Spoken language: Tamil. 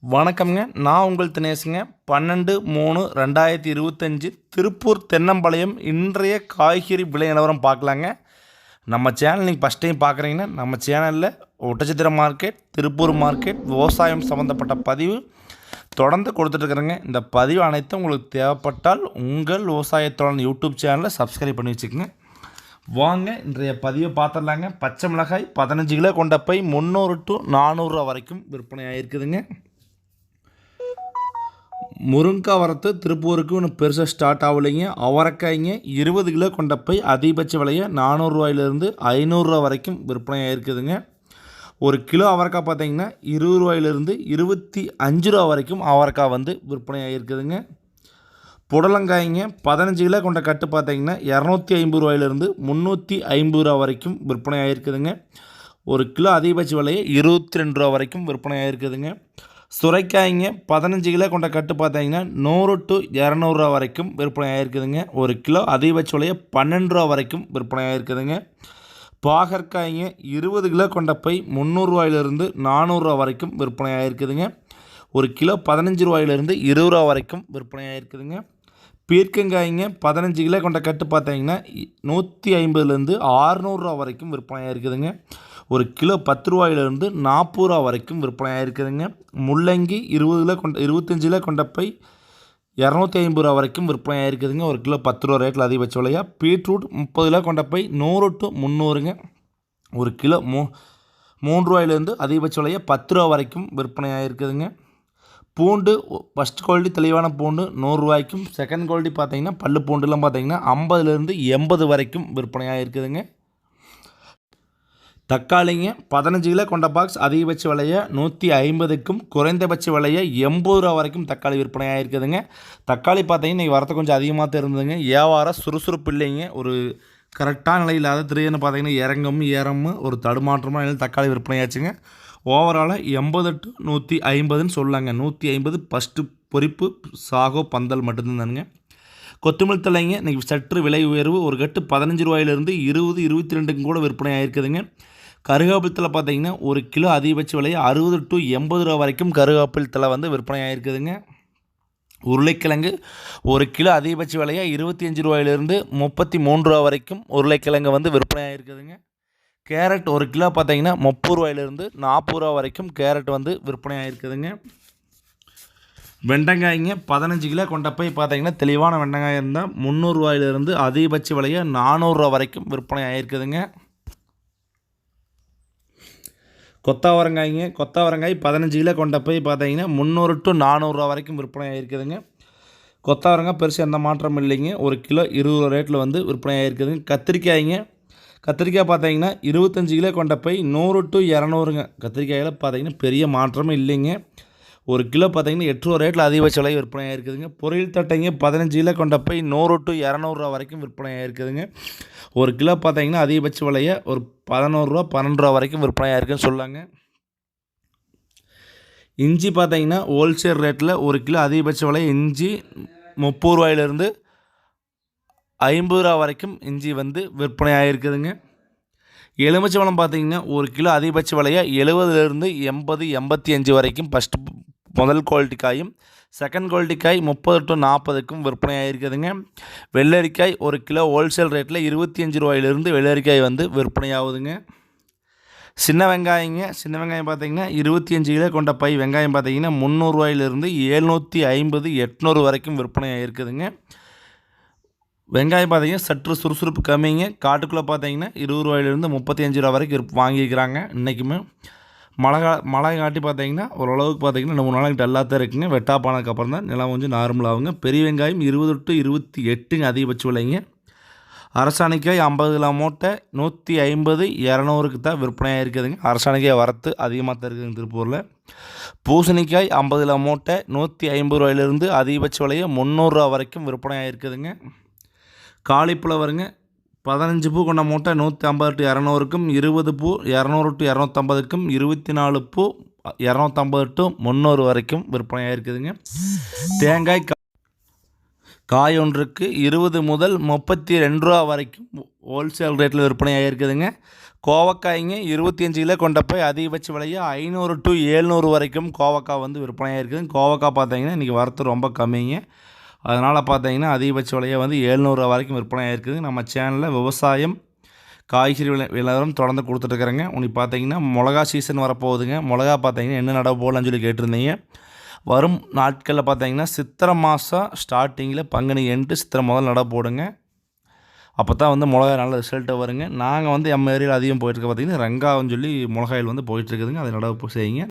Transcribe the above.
வணக்கம்ங்க. நான் உங்கள் தினேஷுங்க. 12/3/2025 திருப்பூர் தென்னம்பாளையம் இன்றைய காய்கறி விலை நிலவரம் பார்க்கலாங்க. நம்ம சேனல் நீங்கள் ஃபஸ்ட் டைம் பார்க்குறீங்கன்னா நம்ம சேனலில் ஒட்டச்சத்திரம் மார்க்கெட், திருப்பூர் மார்க்கெட், விவசாயம் சம்மந்தப்பட்ட பதிவு தொடர்ந்து கொடுத்துட்ருக்குறேங்க. இந்த பதிவு அனைத்தும் உங்களுக்கு தேவைப்பட்டால் உங்கள் விவசாயத்தோட யூடியூப் சேனலை சப்ஸ்கிரைப் பண்ணி வச்சுக்கோங்க. வாங்க இன்றைய பதிவை பார்த்துடலாங்க. பச்சை மிளகாய் 15 கிலோ கொண்ட பை 300 to 400 வரைக்கும் விற்பனை ஆகிருக்குதுங்க. முருங்காய் வரத்து திருப்பூருக்கு ஒன்று பெருசாக ஸ்டார்ட் ஆகலைங்க. அவரைக்காய்ங்க 20 கிலோ கொண்ட பை அதிகபட்ச விலையை 400 ரூபாயிலிருந்து 500 ரூபா வரைக்கும் விற்பனை ஆகிருக்குதுங்க. ஒரு கிலோ அவரைக்காய் பார்த்தீங்கன்னா 20 ரூபாயிலிருந்து 25 ரூபா வரைக்கும் அவரைக்காய் வந்து விற்பனை ஆகிருக்குதுங்க. புடலங்காய்ங்க 15 கிலோ கொண்ட கட்டு பார்த்தீங்கன்னா 250 ரூபாயிலிருந்து 350 ரூபா வரைக்கும் விற்பனை ஆகிருக்குதுங்க. ஒரு கிலோ அதிகபட்ச விலையை 22 ரூபா வரைக்கும் விற்பனை ஆகிருக்குதுங்க. சுரைக்காய்ங்க 15 கிலோ கொண்ட கட்டு பார்த்தீங்கன்னா 100 to 200 ரூபா வரைக்கும் விற்பனை ஆகிருக்குதுங்க. ஒரு கிலோ அதிகபட்ச விலையை 12 ரூபா வரைக்கும் விற்பனை ஆகிருக்குதுங்க. பாகற்காய்ங்க 20 கிலோ கொண்ட பை 300 ரூபாயிலிருந்து 400 ரூபா வரைக்கும் விற்பனை ஆகிருக்குதுங்க. ஒரு கிலோ 15 ரூபாயிலிருந்து 20 ரூபா வரைக்கும் விற்பனை ஆகிருக்குதுங்க. பீர்க்கங்காய்ங்க 15 கிலோ கொண்ட கட்டு பார்த்தீங்கன்னா 150லேருந்து 600 ரூபா வரைக்கும் விற்பனை ஆகிருக்குதுங்க. ஒரு கிலோ 10 ரூபாயிலிருந்து 40 ரூபா வரைக்கும் விற்பனை ஆகிருக்குதுங்க. முள்ளங்கி 25 கிலோ கொண்ட பை 250 ரூபா வரைக்கும் விற்பனை ஆகிருக்குதுங்க. ஒரு கிலோ 10 ரூபா ரேட்டில் அதிகபட்ச விலையா. பீட்ரூட் 30 கிலோ கொண்ட பை 100 to 300ங்க. ஒரு கிலோ 3 ரூபாயிலேருந்து அதிகபட்ச விலையா 10 ரூபா வரைக்கும் விற்பனை ஆகிருக்குதுங்க. பூண்டு ஃபஸ்ட் குவாலிட்டி தெளிவான பூண்டு 100 ரூபாய்க்கும், செகண்ட் குவாலிட்டி பார்த்தீங்கன்னா பல்லு பூண்டுலாம் பார்த்தீங்கன்னா 50லேருந்து 80 வரைக்கும் விற்பனை ஆகிருக்குதுங்க. தக்காளிங்க 15 கிலோ கொண்ட பாக்ஸ் அதிகபட்ச விலையை 150க்கும், குறைந்தபட்ச விலையை 80 ரூபா வரைக்கும் தக்காளி விற்பனை ஆகிருக்குதுங்க. தக்காளி பார்த்தீங்கன்னா இன்றைக்கி வரத்து கொஞ்சம் அதிகமாக தான் இருந்ததுங்க. வியாபாரம் சுறுசுறுப்பு இல்லைங்க. ஒரு கரெக்டான நிலையில் இல்லாத திடீர்னு பார்த்தீங்கன்னா ஏறமும் ஒரு தடுமாற்றமாக நிலையில் தக்காளி விற்பனை ஆச்சுங்க. ஓவராலாக 80 to 150ன்னு சொல்லாங்க. 150 ஃபஸ்ட்டு பொரிப்பு சாகோ பந்தல் மட்டும்தானுங்க. கொத்தமல்லி தலைங்க இன்றைக்கி சற்று விலை உயர்வு. ஒரு கட்டு 15 ரூபாயிலிருந்து 20, 22க்கும் கூட விற்பனை ஆகிருக்குதுங்க. கருகாப்பில் தலை பார்த்தீங்கன்னா ஒரு கிலோ அதிகபட்ச விலையை 60 to 80 ரூபா வரைக்கும் கருகாப்பில் தலை வந்து விற்பனை ஆகிருக்குதுங்க. உருளைக்கிழங்கு ஒரு கிலோ அதிகபட்ச விலையை 25 ரூபாயிலிருந்து 33 ரூபா வரைக்கும் உருளைக்கிழங்கு வந்து விற்பனை ஆகிருக்குதுங்க. கேரட் ஒரு கிலோ பார்த்தீங்கன்னா 30 ரூபாயிலிருந்து 40 ரூபா வரைக்கும் கேரட் வந்து விற்பனை ஆகிருக்குதுங்க. வெண்டைக்காய்ங்க 15 கிலோ கொண்ட போய் பார்த்தீங்கன்னா தெளிவான வெண்டைக்காய் இருந்தால் 300 ரூபாயிலிருந்து அதிகபட்ச விலையை 400 ரூபா வரைக்கும் விற்பனை ஆகிருக்குதுங்க. கொத்தாவரங்காய் 15 கிலோ கொண்ட போய் பார்த்தீங்கன்னா 300 to 400 ரூபா வரைக்கும் விற்பனை ஆகிருக்குதுங்க. கொத்தாவரங்காய் பெருசு எந்த மாற்றம் இல்லைங்க. ஒரு கிலோ 20 ரூபா ரேட்டில் வந்து விற்பனை ஆகிருக்குதுங்க. கத்திரிக்காய் பார்த்தீங்கன்னா 25 கிலோ கொண்ட பை 100 to 200ங்க. கத்திரிக்காயில் பார்த்தீங்கன்னா பெரிய மாற்றமும் இல்லைங்க. ஒரு கிலோ பார்த்தீங்கன்னா 8 ரூபா ரேட்டில் அதிகபட்ச விலை விற்பனை ஆகிருக்குதுங்க. பொரியல் தட்டைங்க 15 கிலோ கொண்ட பை 100 to 200 ரூபா வரைக்கும் விற்பனை ஆகிருக்குதுங்க. ஒரு கிலோ பார்த்தீங்கன்னா அதிகபட்ச விலையை ஒரு 11 ரூபா 12 ரூபா வரைக்கும் விற்பனை ஆகிருக்குன்னு சொல்லாங்க. இஞ்சி பார்த்தீங்கன்னா ஹோல்சேல் ரேட்டில் ஒரு கிலோ அதிகபட்ச விலை இஞ்சி 30 ரூபாயிலிருந்து 50 ரூபா வரைக்கும் இஞ்சி வந்து விற்பனை ஆகிருக்குதுங்க. எலுமிச்சம்பழம் பார்த்தீங்கன்னா ஒரு கிலோ அதிகபட்ச விலையை 70லேருந்து 80, 85 வரைக்கும் முதல் குவாலிட்டி காயும், செகண்ட் குவாலிட்டி காய் 30 to 40க்கும் விற்பனை ஆகிருக்குதுங்க. வெள்ளரிக்காய் ஒரு கிலோ ஹோல்சேல் ரேட்டில் 25 ரூபாயிலிருந்து வெள்ளரிக்காய் வந்து விற்பனை ஆகுதுங்க. சின்ன வெங்காயம் பார்த்தீங்கன்னா 25 கிலோ கொண்ட பை வெங்காயம் பார்த்தீங்கன்னா 300 ரூபாயிலிருந்து 750, 800 வரைக்கும் விற்பனை ஆகிருக்குதுங்க. வெங்காயம் பார்த்தீங்கன்னா சற்று சுறுசுறுப்பு கம்மிங்க. காட்டுக்குள்ளே பார்த்தீங்கன்னா 20 ரூபாயிலிருந்து 35 ரூபா வரைக்கும் வாங்கிக்கிறாங்க. இன்றைக்குமே மழை காட்டி பார்த்தீங்கன்னா ஓரளவுக்கு பார்த்தீங்கன்னா 3 நாளைக்கு டல்லாக தான் இருக்குங்க. வெட்டாப்பானதுக்கு அப்புறம் தான் நிலம் கொஞ்சம் நார்மலாகுங்க. பெரிய வெங்காயம் 20 to 28ங்க அதிகபட்ச விலைங்க. அரசாணிக்காய் 50 கிலோ மூட்டை 150, 200க்கு தான் விற்பனை ஆகிருக்குதுங்க. அரசாணிக்காய் வரத்து அதிகமாக தான் இருக்குதுங்க திருப்பூரில். பூசணிக்காய் 50 கிலோ மூட்டை 150 ரூபாயிலிருந்து அதிகபட்ச விலையை 300 ரூபா வரைக்கும் விற்பனை ஆகிருக்குதுங்க. காலிஃப்ளவருங்க 15 பூ கொண்ட மூட்டை 150 to 200க்கும், 20 பூ 200 to 250க்கும், 24 பூ 250 to 300 வரைக்கும் விற்பனை ஆகிருக்குதுங்க. காய் ஒன்றுக்கு 20 முதல் 32 ரூபா வரைக்கும் ஹோல்சேல் ரேட்டில் விற்பனை ஆகிருக்குதுங்க. கோவக்காய்ங்க 25 கிலோ கொண்ட போய் அதிகபட்ச விலையை 500 to 700 வரைக்கும் கோவக்காய் வந்து விற்பனை ஆகிருக்குதுங்க. கோவக்காய் பார்த்தீங்கன்னா இன்றைக்கி வரத்து ரொம்ப கம்மிங்க. அதனால் பார்த்தீங்கன்னா அதிகபட்ச விலையை வந்து 700 ரூபா வரைக்கும் விற்பனை ஆகிருக்குது. நம்ம சேனலில் விவசாயம் காய்கறி விலைவரம் தொடர்ந்து கொடுத்துட்ருக்குறேங்க. உனக்கு பார்த்தீங்கன்னா மிளகா சீசன் வரப்போகுதுங்க. மிளகா பார்த்தீங்கன்னா என்ன நடவு போடலான்னு சொல்லி கேட்டிருந்தீங்க. வரும் நாட்களில் பார்த்தீங்கன்னா சித்திரை மாதம் ஸ்டார்டிங்கில் பங்குனி எண்டு சித்திரை முதல் நடவு போடுங்க. அப்போ தான் வந்து மிளகா நல்ல ரிசல்ட்டு வருங்க. நாங்கள் வந்து எம் ஏரியாவில் அதிகம் போயிட்டுருக்க பார்த்தீங்கன்னா ரங்கான்னு சொல்லி மிளகாயில் வந்து போயிட்டுருக்குதுங்க. அதை நடவு செய்யுங்க.